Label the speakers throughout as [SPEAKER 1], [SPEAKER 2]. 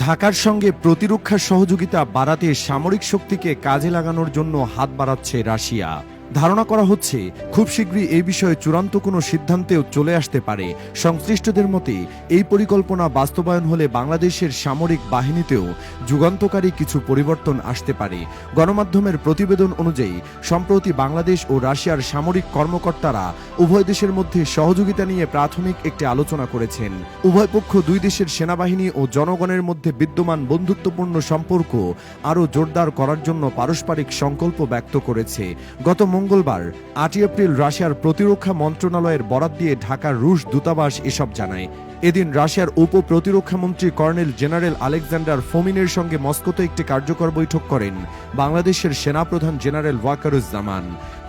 [SPEAKER 1] ঢাকার সঙ্গে প্রতিরক্ষা সহযোগিতা বাড়াতে সামরিক শক্তিকে কাজে লাগানোর জন্য হাত বাড়াচ্ছে রাশিয়া। ধারণা করা হচ্ছে খুব শীঘ্রই এই বিষয়ে চূড়ান্ত কোনো সিদ্ধান্তেও চলে আসতে পারে। সংশ্লিষ্টদের মতে এই পরিকল্পনা বাস্তবায়ন হলে বাংলাদেশের সামরিক বাহিনীতেও যুগান্তকারী কিছু পরিবর্তন আসতে পারে। গণমাধ্যমের প্রতিবেদন অনুযায়ী সম্প্রতি বাংলাদেশ ও রাশিয়ার সামরিক কর্মকর্তারা উভয় দেশের মধ্যে সহযোগিতা নিয়ে প্রাথমিক একটি আলোচনা করেছেন। উভয় পক্ষ দুই দেশের সেনাবাহিনী ও জনগণের মধ্যে বিদ্যমান বন্ধুত্বপূর্ণ সম্পর্ক আরও জোরদার করার জন্য পারস্পরিক সংকল্প ব্যক্ত করেছে। গত মঙ্গলবার ৮ এপ্রিল রাশিয়ার প্রতিরক্ষা মন্ত্রণালয়ের বরাত দিয়ে ঢাকার রুশ দূতাবাস এসব জানায়। এদিন রাশিয়ার উপ প্রতিরক্ষামন্ত্রী কর্নেল জেনারেল আলেকজান্ডার ফোমিনের সঙ্গে মস্কোতে একটি কার্যকর বৈঠক করেন বাংলাদেশের সেনাপ্রধান জেনারেল ওয়াকারুজ্জামান।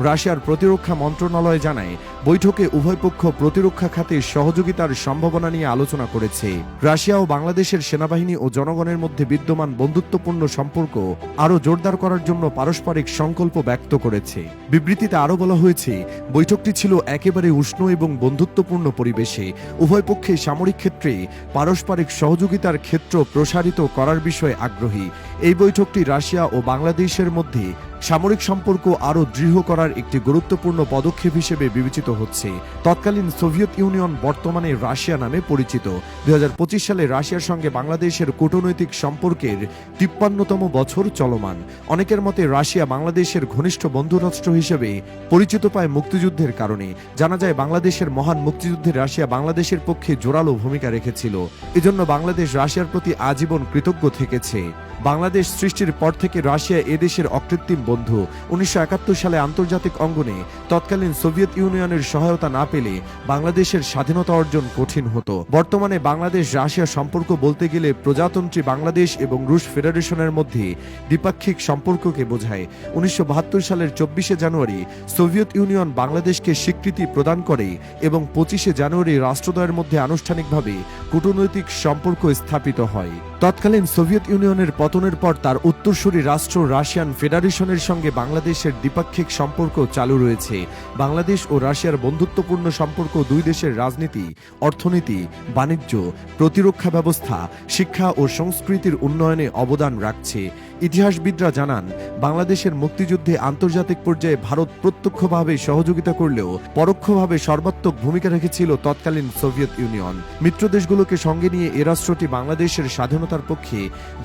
[SPEAKER 1] রাশিয়ার প্রতিরক্ষা মন্ত্রণালয় জানায়, বৈঠকে উভয় পক্ষ প্রতিরক্ষা খাতে সহযোগিতার সম্ভাবনা নিয়ে আলোচনা করেছে। রাশিয়া ও বাংলাদেশের সেনাবাহিনী ও জনগণের মধ্যে বিদ্যমান বন্ধুত্বপূর্ণ সম্পর্ক আরও জোরদার করার জন্য পারস্পরিক সংকল্প ব্যক্ত করেছে। বিবৃতিতে আরও বলা হয়েছে, বৈঠকটি ছিল একেবারে উষ্ণ এবং বন্ধুত্বপূর্ণ পরিবেশে। উভয় পক্ষে সামরিক ক্ষেত্রে পারস্পরিক সহযোগিতার ক্ষেত্র প্রসারিত করার বিষয়ে আগ্রহী। এই বৈঠকটি রাশিয়া ও বাংলাদেশের মধ্যে সামরিক সম্পর্ক আরও দৃঢ় করার একটি গুরুত্বপূর্ণ পদক্ষেপ হিসেবে বিবেচিত হচ্ছে। তৎকালীন সোভিয়েত ইউনিয়ন বর্তমানে রাশিয়া নামে পরিচিত। ২০২৫ সালে রাশিয়ার সঙ্গে বাংলাদেশের কূটনৈতিক সম্পর্কের ৫৩তম বছর চলমান। অনেকের মতে রাশিয়া বাংলাদেশের ঘনিষ্ঠ বন্ধুরাষ্ট্র হিসেবে পরিচিত পায় মুক্তিযুদ্ধের কারণে। জানা যায়, বাংলাদেশের মহান মুক্তিযুদ্ধে রাশিয়া বাংলাদেশের পক্ষে জোরালো ভূমিকা রেখেছিল। এজন্য বাংলাদেশ রাশিয়ার প্রতি আজীবন কৃতজ্ঞ থেকেছে। বাংলাদেশ সৃষ্টির পর থেকে রাশিয়া এদেশের অকৃত্রিম বন্ধু। ১৯৭১ সালে আন্তর্জাতিক অঙ্গনে তৎকালীন সোভিয়েত ইউনিয়নের সহায়তা না পেলে বাংলাদেশের স্বাধীনতা অর্জন কঠিন হতো। বর্তমানে বাংলাদেশ রাশিয়া সম্পর্ক বলতে গেলে প্রজাতন্ত্রী বাংলাদেশ এবং রুশ ফেডারেশনের মধ্যে দ্বিপাক্ষিক সম্পর্ককে বোঝায়। ১৯৭২ সালের ২৪শে জানুয়ারি সোভিয়েত ইউনিয়ন বাংলাদেশকে স্বীকৃতি প্রদান করে এবং ২৫শে জানুয়ারি রাষ্ট্রদ্বয়ের মধ্যে আনুষ্ঠানিকভাবে কূটনৈতিক সম্পর্ক স্থাপিত হয়। তৎকালীন সোভিয়েত ইউনিয়নের পতনের পর তার উত্তরসূরি রাষ্ট্র রাশিয়ান ফেডারেশনের সঙ্গে বাংলাদেশের দ্বিপাক্ষিক সম্পর্ক চালু রয়েছে। বাংলাদেশ ও রাশিয়ার বন্ধুত্বপূর্ণ সম্পর্ক দুই দেশের রাজনীতি, অর্থনীতি, বাণিজ্য, প্রতিরক্ষা ব্যবস্থা, শিক্ষা ও সংস্কৃতির উন্নয়নে অবদান রাখছে। ইতিহাসবিদরা জানান, বাংলাদেশের মুক্তিযুদ্ধে আন্তর্জাতিক পর্যায়ে ভারত প্রত্যক্ষভাবে সহযোগিতা করলেও পরোক্ষভাবে সর্বাত্মক ভূমিকা রেখেছিল তৎকালীন সোভিয়েত ইউনিয়ন। মিত্রদেশগুলোকে সঙ্গে নিয়ে এ রাষ্ট্রটি বাংলাদেশের স্বাধীনতার পক্ষে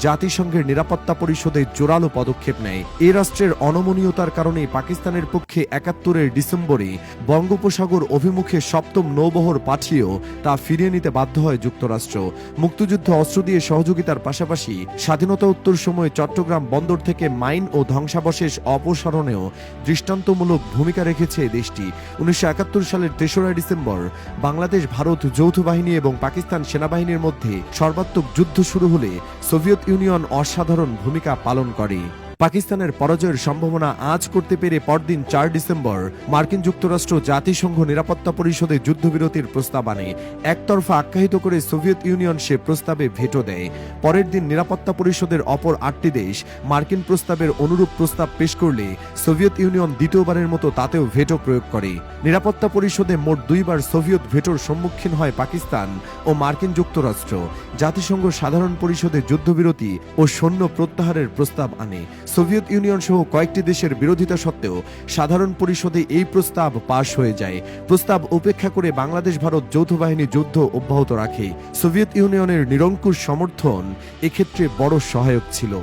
[SPEAKER 1] জাতিসংঘের নিরাপত্তা পরিষদে জোরালো পদক্ষেপ নেয়। এ রাষ্ট্রের অনমনীয়তার কারণে পাকিস্তানের পক্ষে ৭১-এর ডিসেম্বরে বঙ্গোপসাগর অভিমুখে সপ্তম নৌবহর পাঠিয়েও তা ফিরিয়ে নিতে বাধ্য হয় যুক্তরাষ্ট্র। মুক্তিযুদ্ধ অস্ত্র দিয়ে সহযোগিতার পাশাপাশি স্বাধীনতা উত্তর সময়ে চট্টগ্রাম বন্দর থেকে মাইন ও ধ্বংসাবশেষ অপসারণেও দৃষ্টান্তমূলক ভূমিকা রেখেছে দেশটি। ১৯৭১ সালের ৩রা ডিসেম্বর বাংলাদেশ ভারত যৌথ বাহিনী এবং পাকিস্তান সেনাবাহিনীর মধ্যে সর্বাত্মক যুদ্ধ শুরু হলে সোভিয়েত ইউনিয়ন অসাধারণ ভূমিকা পালন করে। পাকিস্তানের পরাজয়ের সম্ভাবনা আঁচ করতে পেরে পরদিন ৪ ডিসেম্বর মার্কিন যুক্তরাষ্ট্র জাতিসংঘ নিরাপত্তা পরিষদে যুদ্ধবিরতির প্রস্তাব আনে। একতরফা আখ্যায়িত করে সোভিয়েত ইউনিয়ন সে প্রস্তাবে ভেটো দেয়। পরের দিন নিরাপত্তা পরিষদের অপর ৮টি দেশ মার্কিন প্রস্তাবের অনুরূপ প্রস্তাব পেশ করলে সোভিয়েত ইউনিয়ন দ্বিতীয়বারের মতো তাতেও ভেটো প্রয়োগ করে। নিরাপত্তা পরিষদে মোট ২বার সোভিয়েত ভেটোর সম্মুখীন হয় পাকিস্তান ও মার্কিন যুক্তরাষ্ট্র। জাতিসংঘ সাধারণ পরিষদে যুদ্ধবিরতি ও সৈন্য প্রত্যাহারের প্রস্তাব আনে। সোভিয়েত ইউনিয়ন সহ কয়েকটি দেশের বিরোধিতা সত্ত্বেও সাধারণ পরিষদে এই প্রস্তাব পাশ হয়ে যায়। প্রস্তাব উপেক্ষা করে বাংলাদেশ ভারত যৌথ বাহিনী যুদ্ধ অব্যাহত রাখে। সোভিয়েত ইউনিয়নের নিরঙ্কুশ সমর্থন এক্ষেত্রে বড় সহায়ক ছিল।